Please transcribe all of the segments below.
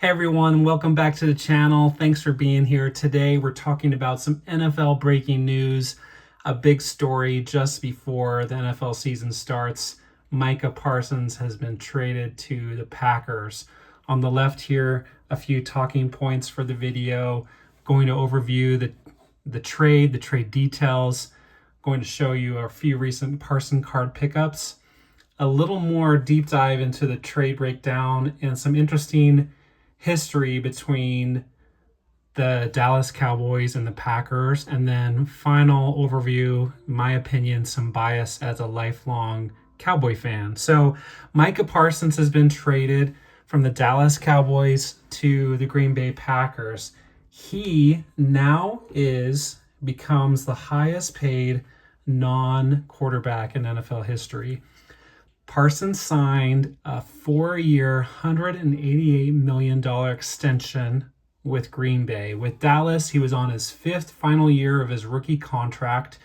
Hey everyone, welcome back to the channel. Thanks for being here. Today we're talking about some NFL breaking news, a big story just before the NFL season starts. Micah Parsons has been traded to the Packers. On the left here, a few talking points for the video, going to overview the trade details, going to show you a few recent Parson card pickups, a little more deep dive into the trade breakdown, and some interesting history between the Dallas Cowboys and the Packers, and then final overview, my opinion, some bias as a lifelong Cowboy fan. So Micah Parsons has been traded from the Dallas Cowboys to the Green Bay Packers. He now becomes the highest paid non-quarterback in NFL history. Parsons signed a 4-year, $188 million extension with Green Bay. With Dallas, he was on his 5th final year of his rookie contract,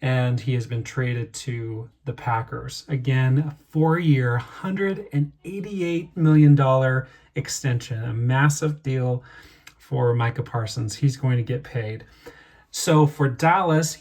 and he has been traded to the Packers. Again, a 4-year, $188 million extension, a massive deal for Micah Parsons. He's going to get paid. So for Dallas,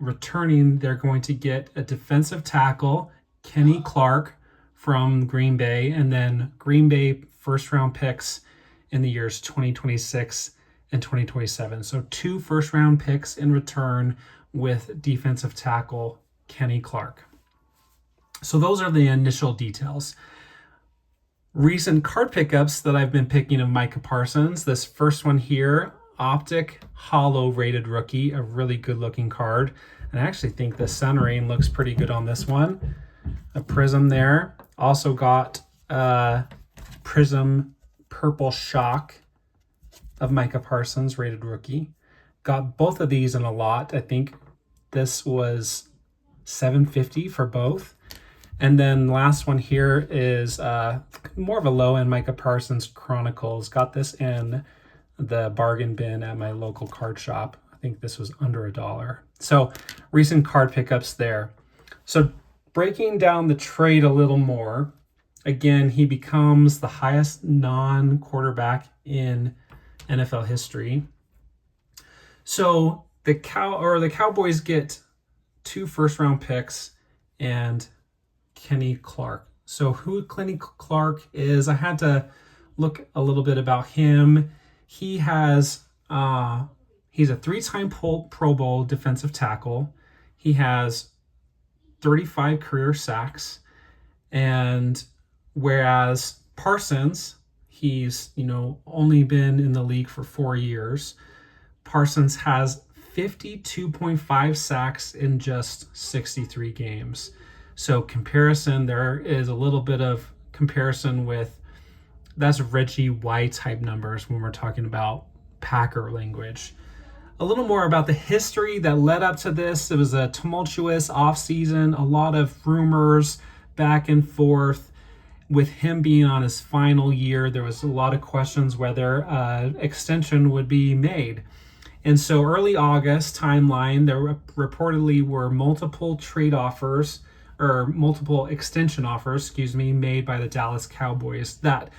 returning, they're going to get a defensive tackle, Kenny Clark from Green Bay, and then Green Bay first-round picks in the years 2026 and 2027. So 2 first-round picks in return with defensive tackle Kenny Clark. So those are the initial details. Recent card pickups that I've been picking of Micah Parsons. This first one here, Optic Hollow rated rookie, a really good looking card. And I actually think the centering looks pretty good on this one. A prism there. Also got a prism purple shock of Micah Parsons rated rookie. Got both of these in a lot. I think this was $750 for both. And then last one here is more of a low end Micah Parsons Chronicles. Got this in the bargain bin at my local card shop. I think this was under $1. So recent card pickups there. So breaking down the trade a little more, again, he becomes the highest non-quarterback in NFL history. So the Cowboys get 2 first-round picks and Kenny Clark. So who Kenny Clark is, I had to look a little bit about him. He has he's a 3-time Pro Bowl defensive tackle. He has 35 career sacks, and whereas Parsons, he's only been in the league for 4 years. Parsons has 52.5 sacks in just 63 games. So comparison, there is a little bit of comparison with, that's Reggie White type numbers when we're talking about Packer language. A little more about the history that led up to this. It was a tumultuous offseason, a lot of rumors back and forth. With him being on his final year, there was a lot of questions whether extension would be made. And so early August timeline, there reportedly were multiple extension offers, made by the Dallas Cowboys, that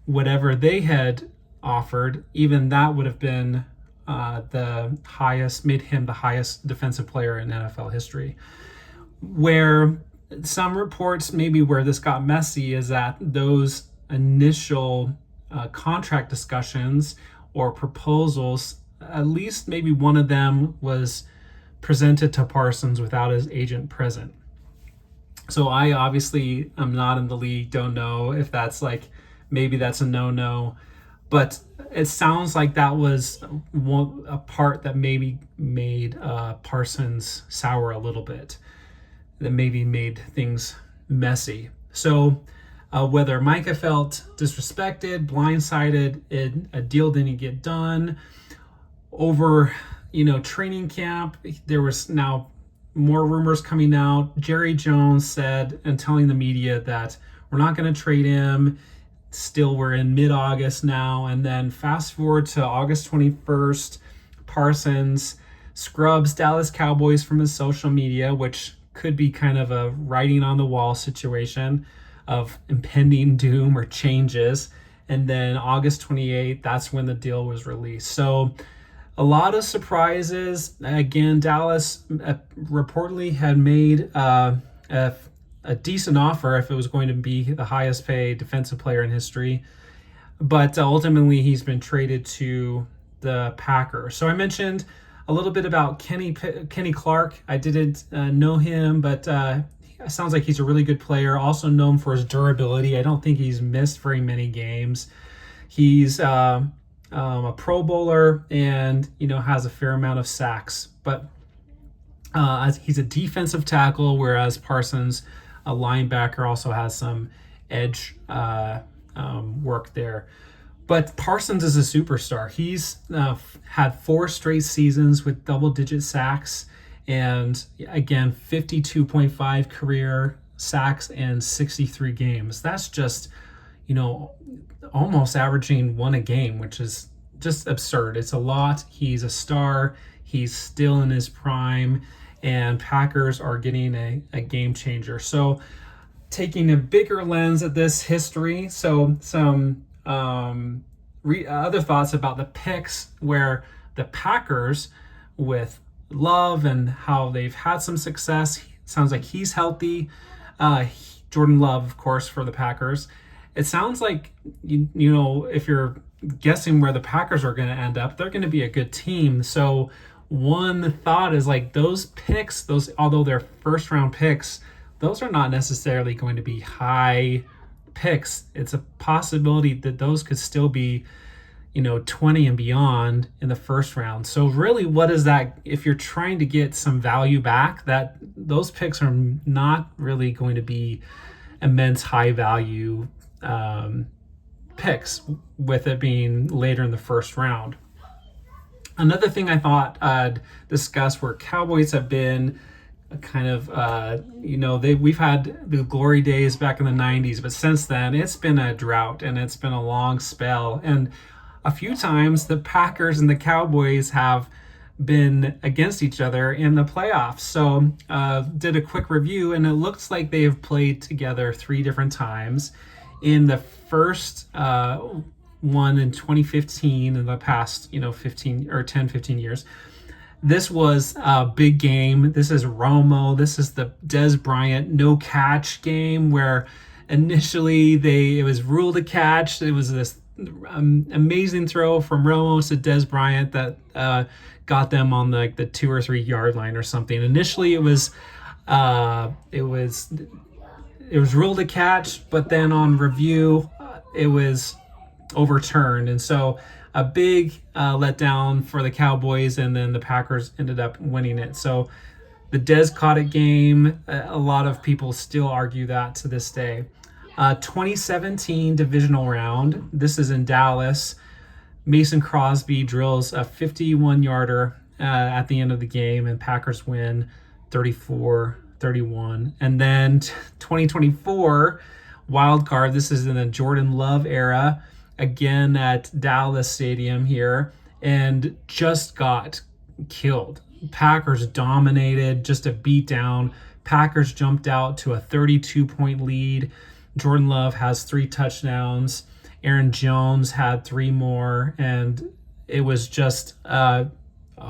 whatever they had offered, even that would have been made him the highest defensive player in NFL history. Where some reports, maybe where this got messy, is that those initial contract discussions or proposals, at least maybe one of them was presented to Parsons without his agent present. So I obviously am not in the league, don't know if that's maybe that's a no-no, but it sounds like that was a part that maybe made Parsons sour a little bit, that maybe made things messy. So whether Micah felt disrespected, blindsided, a deal didn't get done, over training camp, there was now more rumors coming out. Jerry Jones said and telling the media that we're not going to trade him. Still, we're in mid-August now. And then fast forward to August 21st, Parsons scrubs Dallas Cowboys from his social media, which could be kind of a writing on the wall situation. of impending doom or changes. And then August 28th, that's when the deal was released. So a lot of surprises. Again, Dallas reportedly had made a decent offer if it was going to be the highest paid defensive player in history. But ultimately, he's been traded to the Packers. So I mentioned a little bit about Kenny Clark. I didn't know him, but it sounds like he's a really good player, also known for his durability. I don't think he's missed very many games. He's a Pro Bowler and has a fair amount of sacks, but he's a defensive tackle, whereas Parsons, a linebacker, also has some edge work there. But Parsons is a superstar. He's had 4 straight seasons with double-digit sacks, and again, 52.5 career sacks in 63 games. That's just, almost averaging 1 a game, which is just absurd. It's a lot. He's a star. He's still in his prime, and Packers are getting a game changer. So taking a bigger lens at this history, so some other thoughts about the picks, where the Packers, with Love and how they've had some success, sounds like he's healthy. Jordan Love, of course, for the Packers. It sounds like, if you're guessing where the Packers are going to end up, they're going to be a good team. So one thought is like those picks, although they're first round picks, those are not necessarily going to be high picks. It's a possibility that those could still be 20 and beyond in the first round. So really, what is that? If you're trying to get some value back, that those picks are not really going to be immense high value picks, with it being later in the first round. Another thing I thought I'd discuss, where Cowboys have been kind of, we've had the glory days back in the 90s, but since then it's been a drought and it's been a long spell. And a few times the Packers and the Cowboys have been against each other in the playoffs. So did a quick review, and it looks like they have played together 3 different times. In the first one in 2015, in the past 15 years, this was a big game. This is Romo. This is the Dez Bryant No Catch game, where initially it was ruled a catch. It was this amazing throw from Romo to Dez Bryant that got them on the 2 or 3 yard line or something. Initially, it was ruled a catch, but then on review, it was overturned, and so a big letdown for the Cowboys, and then the Packers ended up winning it. So the Dez caught it game, a lot of people still argue that to this day. 2017 divisional round. This is in Dallas. Mason Crosby drills a 51-yarder at the end of the game, and Packers win 34-31. And then 2024 wild card. This is in the Jordan Love era, again at Dallas Stadium here, and just got killed. Packers dominated, just a beat down. Packers jumped out to a 32-point lead. Jordan Love has 3 touchdowns. Aaron Jones had 3 more, and it was just a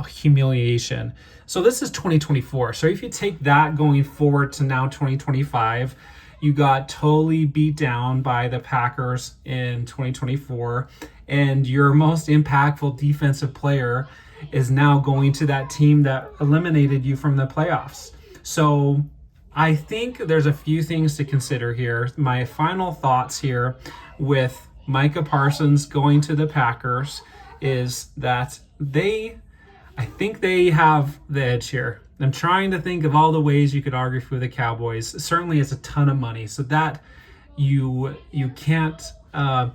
humiliation. So this is 2024. So if you take that going forward to now 2025, you got totally beat down by the Packers in 2024, and your most impactful defensive player is now going to that team that eliminated you from the playoffs. So I think there's a few things to consider here. My final thoughts here with Micah Parsons going to the Packers is that I think they have the edge here. I'm trying to think of all the ways you could argue for the Cowboys. Certainly it's a ton of money, so that you can't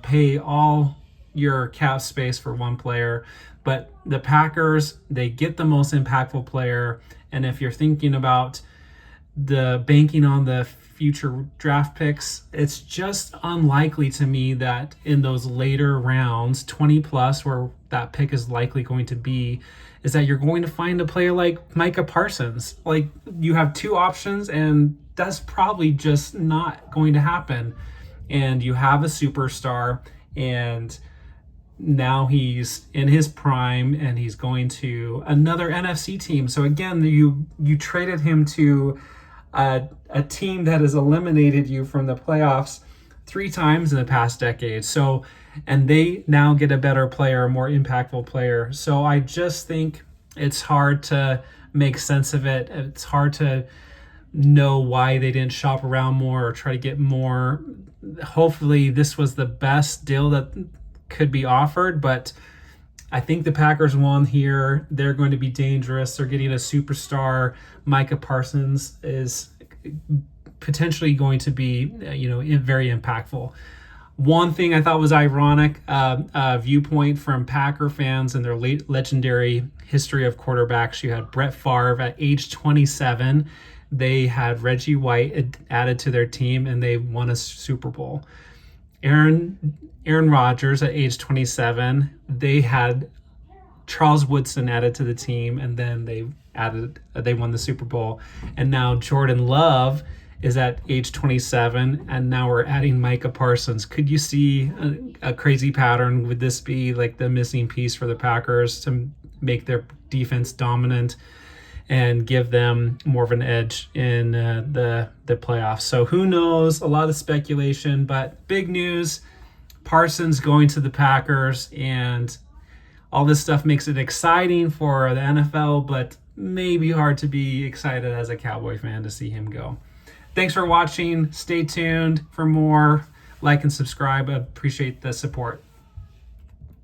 pay all your cap space for one player. But the Packers, they get the most impactful player, and if you're thinking about the banking on the future draft picks, it's just unlikely to me that in those later rounds, 20 plus, where that pick is likely going to be, is that you're going to find a player like Micah Parsons. Like, you have 2 options, and that's probably just not going to happen. And you have a superstar, and now he's in his prime, and he's going to another NFC team. So again, you traded him to a team that has eliminated you from the playoffs 3 times in the past decade. So, and they now get a better player, a more impactful player. So I just think it's hard to make sense of it. It's hard to know why they didn't shop around more or try to get more. Hopefully this was the best deal that could be offered, but I think the Packers won here. They're going to be dangerous. They're getting a superstar. Micah Parsons is potentially going to be, very impactful. One thing I thought was ironic, viewpoint from Packer fans and their legendary history of quarterbacks. You had Brett Favre at age 27. They had Reggie White added to their team, and they won a Super Bowl. Aaron Rodgers at age 27, they had Charles Woodson added to the team, and then they won the Super Bowl. And now Jordan Love is at age 27, and now we're adding Micah Parsons. Could you see a crazy pattern? Would this be like the missing piece for the Packers to make their defense dominant and give them more of an edge in the playoffs? So who knows? A lot of speculation, but big news. Parsons going to the Packers, and all this stuff makes it exciting for the NFL, but maybe hard to be excited as a Cowboy fan to see him go. Thanks for watching. Stay tuned for more. Like and subscribe. I appreciate the support.